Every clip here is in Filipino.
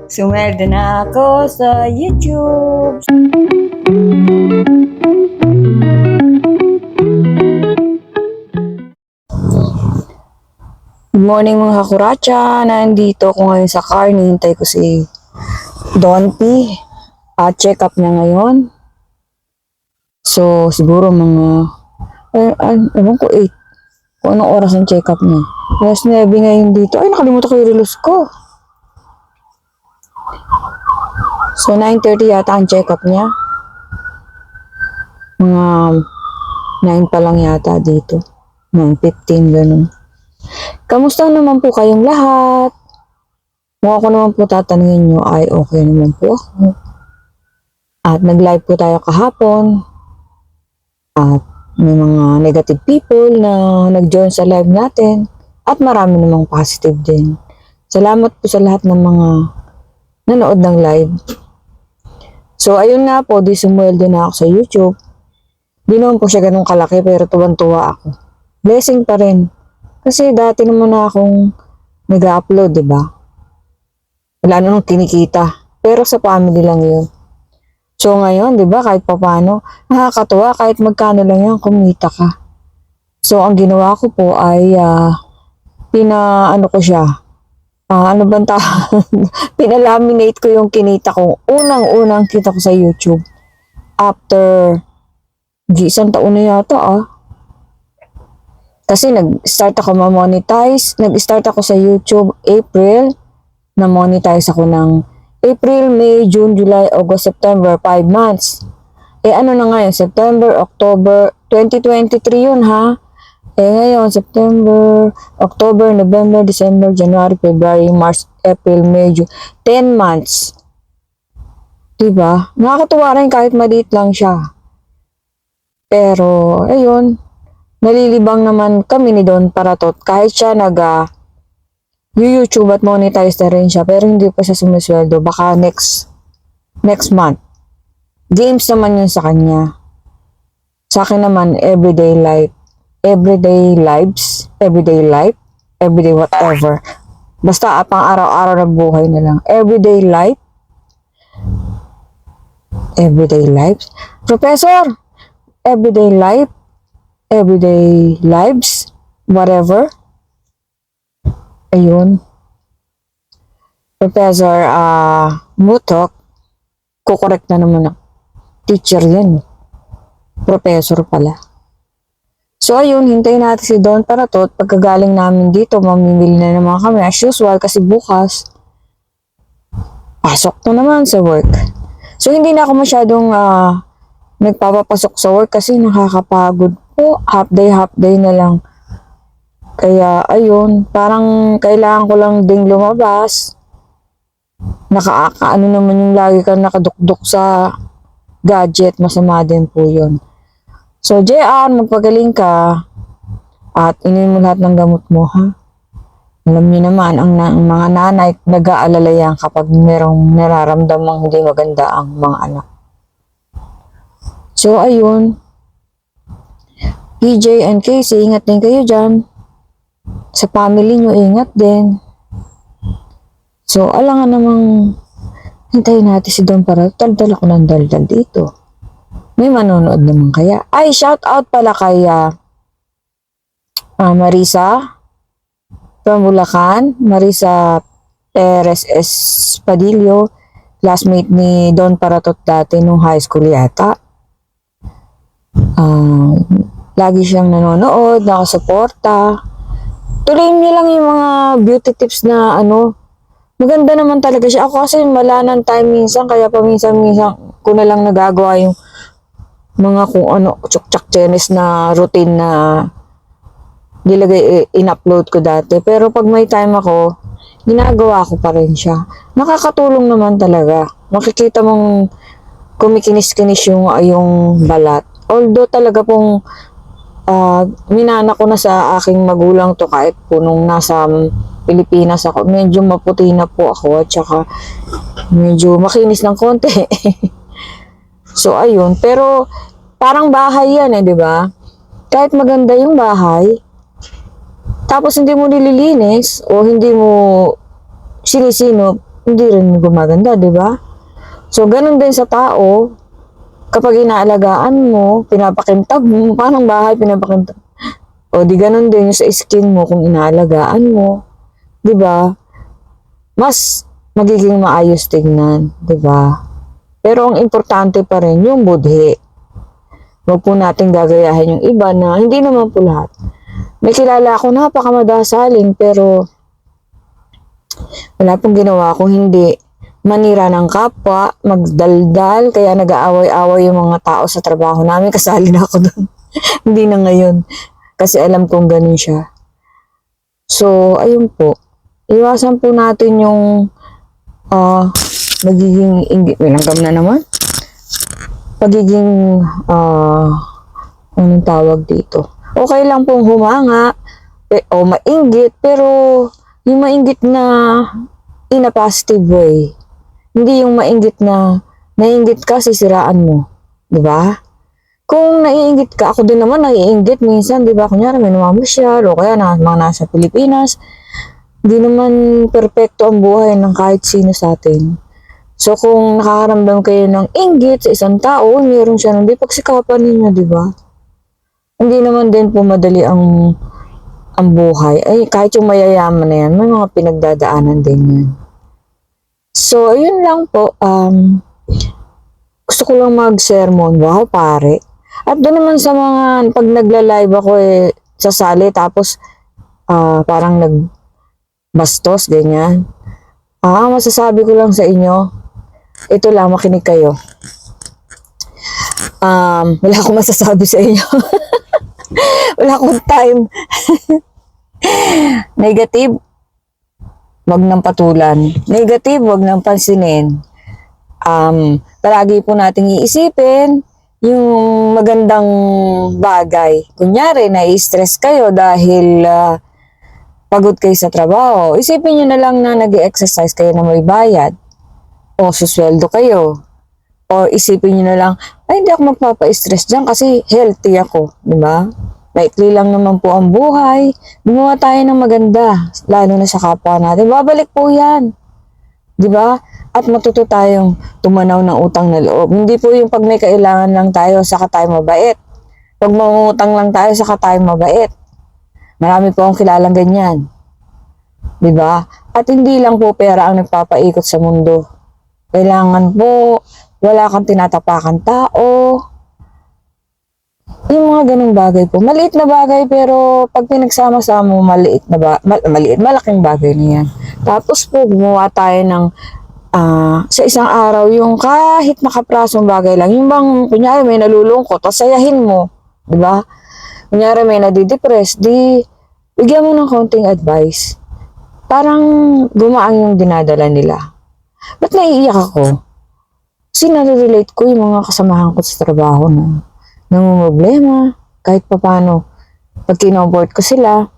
Sumerde na ako sa YouTube. Good morning mga kakuracha. Nandito ako ngayon sa car. Nihintay ko si Don P. Check up niya ngayon. So, siguro mga ewan ko 8. Kung anong oras ang check up niya. Alas 9 ngayon dito. Ay, nakalimutan ko yung relos ko. So, 9:30 yata ang check up niya. Mga 9 pa lang yata dito. 9:15 ganun. Kamusta naman po kayong lahat? Kung ako naman po tatanungin nyo ay okay naman po ako. At nag-live po tayo kahapon. At may mga negative people na nag-join sa live natin. At marami namang positive din. Salamat po sa lahat ng mga nanood ng live. So ayun nga po, di sumweldo na ako sa YouTube. Di naman po siya ganun kalaki pero tuwan-tuwa ako. Blessing pa rin. Kasi dati naman na akong nag-upload, di ba? Wala namang kinikita. Pero sa family lang yun. So ngayon, di ba, kahit papano, nakakatuwa, kahit magkano lang yan, kumita ka. So ang ginawa ko po ay, ko siya. Pinalaminate ko yung kinita ko. Unang-unang kita ko sa YouTube. After, isang taon na yata Kasi nag-start ako ma-monetize. Nag-start ako sa YouTube April. Na-monetize ako ng April, May, June, July, August, September, 5 months. Ano na ngayon? September, October, 2023 yun ha. Ngayon, September, October, November, December, January, February, March, April, May, June. 10 months. Diba? Nakakatuwa rin kahit maliit lang siya. Pero, ayun, nalilibang naman kami ni Don Paratot. Kahit siya YouTube at monetize na rin siya, pero hindi pa siya sumisweldo. Baka next month. Games naman yun sa kanya. Sa akin naman, everyday life, everyday whatever. Basta pang araw-araw na buhay na lang. Everyday life. Professor, everyday lives, whatever. Ayun. Professor Mutok, kukorek na naman ako. Teacher yan. Professor pala. So ayun, hintayin natin si Don Paratot. Pagkagaling namin dito, mamimili na naman kami as usual kasi bukas pasok na naman sa work. So hindi na ako masyadong nagpapapasok sa work kasi nakakapagod po. Half day na lang. Kaya ayun, parang kailangan ko lang ding lumabas. Nakakaano naman yung lagi kang nakadukduk sa gadget, masama din po yun. So, JR, magpagaling ka at inin mo lahat ng gamot mo, ha? Alam niyo naman, ang mga nanay nag-aalala yan kapag merong nararamdamang hindi maganda ang mga anak. So, ayun. PJ and Casey, ingat din kayo dyan. Sa family nyo, ingat din. So, alangan namang hintayin natin si Don para daldal ako ng daldal dito. May manonood naman kaya. Ay, shout out pala kay Marisa from Bulacan. Marisa Perez Espadillo. Classmate ni Don Paratot dati nung high school yata. Lagi siyang nanonood, nakasuporta. Tuloyin niyo lang yung mga beauty tips na maganda naman talaga siya. Ako kasi wala ng time minsan, kaya paminsan-minsan ko na lang nagagawa yung mga kung tsak chenes na routine na in-upload ko dati. Pero pag may time ako, ginagawa ko pa rin siya. Nakakatulong naman talaga. Makikita mong kumikinis-kinis yung balat. Although talaga pong minana ko na sa aking magulang to kahit po nung nasa Pilipinas ako. Medyo maputi na po ako at saka medyo makinis ng konti. So, ayun. Pero, parang bahay yan di ba? Kahit maganda yung bahay, tapos hindi mo nililinis o hindi mo sinisinop, hindi rin gumaganda, di ba? So, ganun din sa tao, kapag inaalagaan mo, pinapakintab mo, parang bahay, pinapakintab. O, di ganun din yung sa skin mo kung inaalagaan mo, di ba? Mas magiging maayos tignan, di ba? Pero ang importante pa rin yung budhi. Huwag po natin gagayahin yung iba na hindi naman po lahat. May kilala ako napakamadasaling pero wala pong ginawa kung hindi manira ng kapwa, magdaldal, kaya nag-aaway-away yung mga tao sa trabaho namin. Kasali na ako doon. Hindi na ngayon. Kasi alam kong ganun siya. So, ayun po. Iwasan po natin yung nagiging inggit. May langgam na naman. Pagiging anong tawag dito? Okay lang pong humanga o mainggit, pero yung mainggit na in a positive way. Hindi yung mainggit na naiinggit ka, sisiraan mo. Diba? Kung naiinggit ka, ako din naman naiinggit minsan, diba? Kunyari may namamasyal o kaya mga nasa Pilipinas. Hindi naman perpekto ang buhay ng kahit sino sa atin. So, kung nakakaramdam kayo ng inggit sa isang tao, meron siya nung di pagsikapan ninyo, di ba? Hindi naman din po madali ang buhay. Ay, kahit yung mayayaman na yan, may mga pinagdadaanan din yan. So, ayun lang po. Gusto ko lang mag-sermon. Wow, pare. At doon naman sa mga, pag nagla-live ako sasali, tapos parang nagbastos, ganyan. Masasabi ko lang sa inyo, ito lang, makinig kayo. Wala akong masasabi sa inyo. Wala akong time. Negative, wag nang patulan. Negative, wag nang pansinin. Palagi po nating iisipin yung magandang bagay. Kunyari, nai-stress kayo dahil pagod kayo sa trabaho. Isipin nyo na lang na nag-exercise kayo na may bayad. O susweldo kayo. O isipin nyo na lang, ay hindi ako magpapa-stress dyan kasi healthy ako. Diba? Maikli lang naman po ang buhay. Gumawa tayo ng maganda. Lalo na sa kapwa natin. Babalik po yan. Diba? At matuto tayong tumanaw ng utang na loob. Hindi po yung pag may kailangan lang tayo, saka tayo mabait. Pag mangutang lang tayo, saka tayo mabait. Marami po akong kilalang ganyan. Diba? At hindi lang po pera ang nagpapaikot sa mundo. Kailangan po, wala kang tinatapakan tao. Yung mga ganung bagay po. Maliit na bagay pero pag pinagsama-sama mo, malaking bagay na yan. Tapos po, gumawa tayo ng sa isang araw, yung kahit nakaprasong bagay lang. Yung bang, kunyari may nalulungkot, sayahin mo. Diba? Kunyari may nadidepress, bigyan mo ng konting advice. Parang gumaan yung dinadala nila. Ba't naiiyak ako? Kasi nare-relate ko yung mga kasamahan ko sa trabaho na namumroblema. Kahit papano, pag kinoboard ko sila,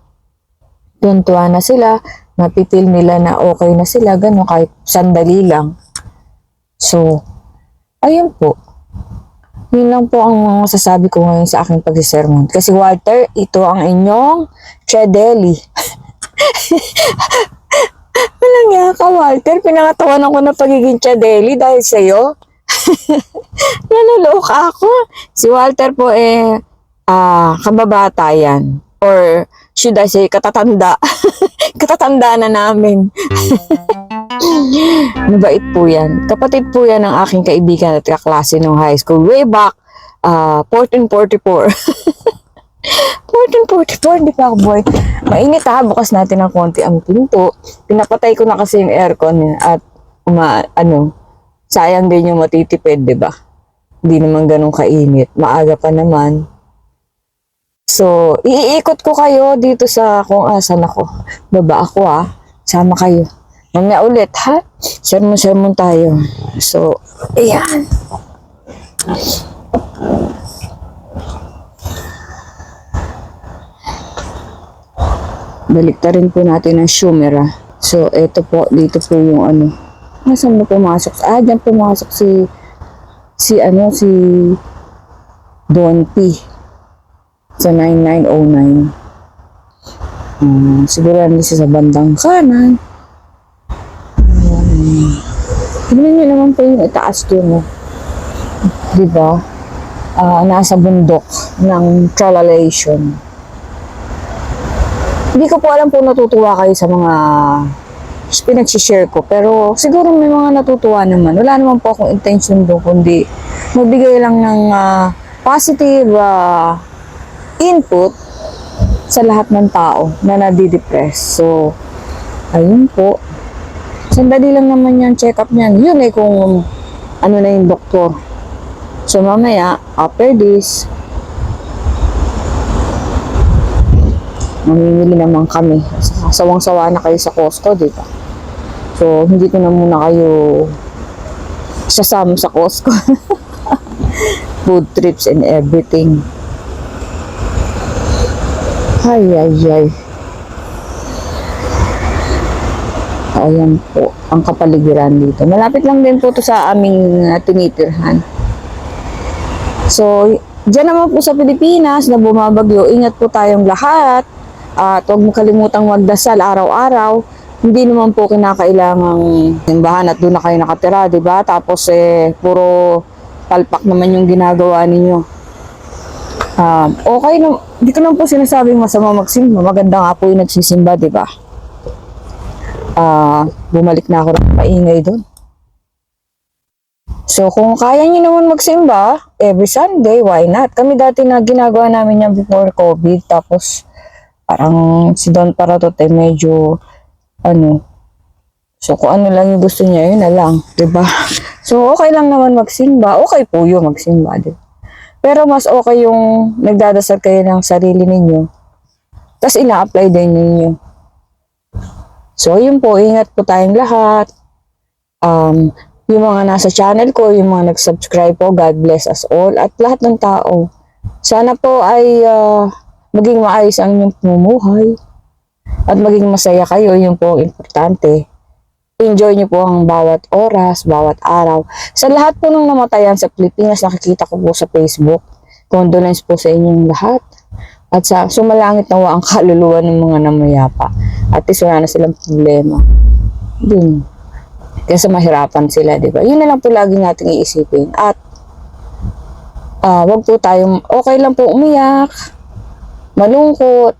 tuntua na sila, napipil nila na okay na sila, gano'n, kahit sandali lang. So, ayun po. Yun lang po ang masasabi ko ngayon sa aking pag-sermon. Kasi Walter, ito ang inyong Chedeli. Walang nga ka, Walter. Pinangatawanan ko na pagiging Chedeli dahil sa'yo. Nanuloka ako. Si Walter po kababata yan. Or should I say, katatanda. Katatanda na namin. Mabait po yan. Kapatid po yan ng aking kaibigan at kaklase nung high school. Way back, 1444. 1444, di pa ako boy. Mainit bukas natin ng konti ang pinto. Pinapatay ko na kasi yung aircon at sayang din yung matitipid, di ba? Hindi naman ganun kainit. Maaga pa naman. So, iikot ko kayo dito sa kung asan ako. Baba ako Sama kayo. Mamaya ulit Sermon tayo. So, ayan. Baliktarin po natin ang Shumera. So, ito po, dito po yung Nasaan mo pumasok? Diyan pumasok si Don P. Sa 9909. Siguro hindi siya sa bandang kanan. Tignan nyo naman po yung itaas doon, oh. Diba? Nasa bundok ng Tralalation. Hindi ko po alam kung natutuwa kayo sa mga pinag-share ko, pero siguro may mga natutuwa naman. Wala naman po akong intention doon, kundi magbigay lang ng positive input sa lahat ng tao na nadidepress. So, ayun po. Sandali lang naman yung check-up niyan. Yun kung ano na yung doktor. So, mamaya, after this, mamimili naman kami. Sawang-sawa na kayo sa Costco, diba? So, hindi ko na muna kayo sasama sa Costco. Food trips and everything. Ay. Ayan po, ang kapaligiran dito. Malapit lang din po to sa aming tinitirhan. So, dyan naman po sa Pilipinas na bumabagyo, ingat po tayong lahat. At huwag mo kalimutang magdasal araw-araw. Hindi naman po kinakailangang simbahan at doon na kayo nakatira, diba? Tapos puro palpak naman yung ginagawa ninyo. Okay na, hindi ko naman po sinasabing masama magsimba. Maganda nga po yung nagsisimba, diba? Bumalik na ako ng maingay doon. So, kung kaya nyo naman magsimba, every Sunday, why not? Kami dati na ginagawa namin yan before COVID. Tapos, parang si Don Paratote medyo, so kung ano lang yung gusto niya, yun na lang. Diba? So, okay lang naman magsimba. Okay po yun magsimba. Diba? Pero mas okay yung nagdadasal kayo ng sarili ninyo. Tapos, ina-apply din ninyo. So, yun po. Ingat po tayong lahat. Yung mga nasa channel ko, yung mga nag-subscribe po, God bless us all, at lahat ng tao. Sana po ay maging maayos ang inyong pamumuhay at maging masaya kayo, yun po importante. Enjoy nyo po ang bawat oras, bawat araw. Sa lahat po ng namatayan sa Pilipinas, nakikita ko po sa Facebook. Condolence po sa inyong lahat. At sa sumalangit nawa ang kaluluwa ng mga namayapa. At least wala na silang problema. Dun. Kasi mahirapan sila, di ba? Yun na lang po lagi nating iisipin. At wag po tayong, okay lang po umiyak, malungkot,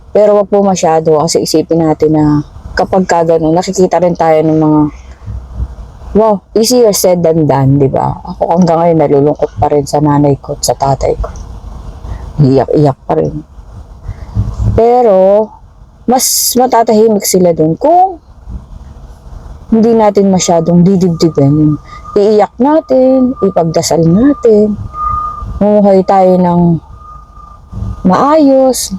pero wag po masyado kasi isipin natin na kapag kagano, nakikita rin tayo ng mga wow, easier said than done, di ba? Ako hanggang ngayon nalulungkot pa rin sa nanay ko at sa tatay ko. Iyak-iyak pa rin. Pero, mas matatahimik sila dun kung hindi natin masyadong didibdibin. Iiyak natin, ipagdasal natin, mamuhay tayo ng maayos.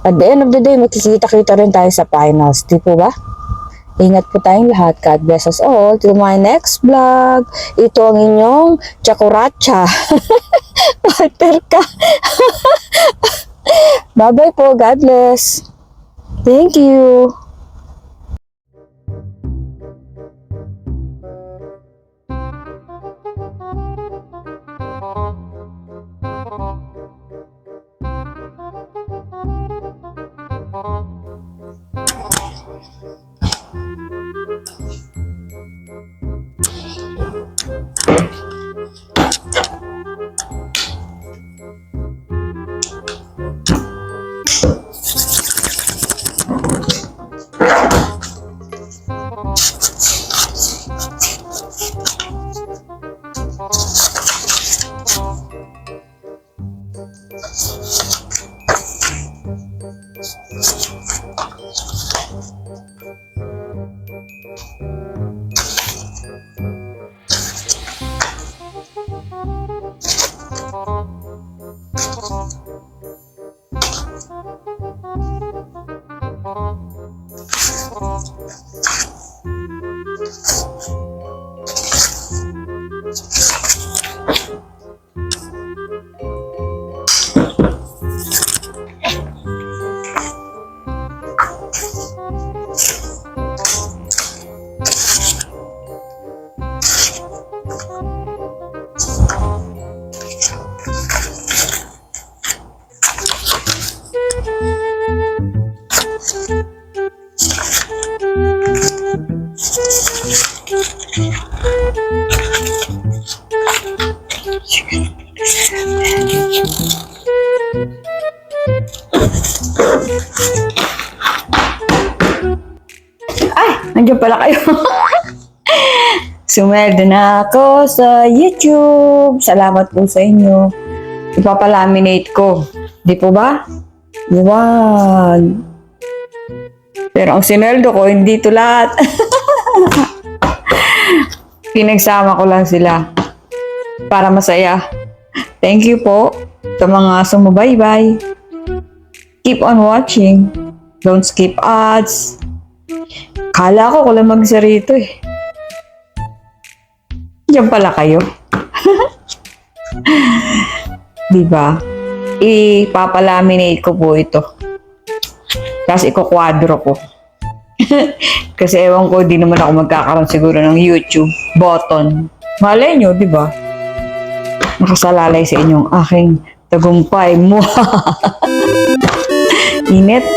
At the end of the day, makikita-kita rin tayo sa finals. Di po ba? Ingat po tayong lahat. God bless us all. To my next vlog. Ito ang inyong Chakuracha. Partner ka. Bye-bye po. God bless. Thank you. Ay, nandiyan pala kayo. Sumweldo na ako sa YouTube. Salamat po sa inyo. Ipapalaminate ko. Di po ba? Wag. Pero ang sinweldo ko, hindi to lahat. Pinagsama ko lang sila para masaya. Thank you po sa mga sumubaybay. Keep on watching. Don't skip ads. Kala ko lang mag-isa rito eh. Diyan pala kayo. Diba? Ipapalaminate ko po ito. Tapos ikukwadro ko. Kasi ewan ko, di naman ako magkakaroon siguro ng YouTube button. Malay nyo, diba? Nakasalalay sa inyong aking tagumpay mo. Init.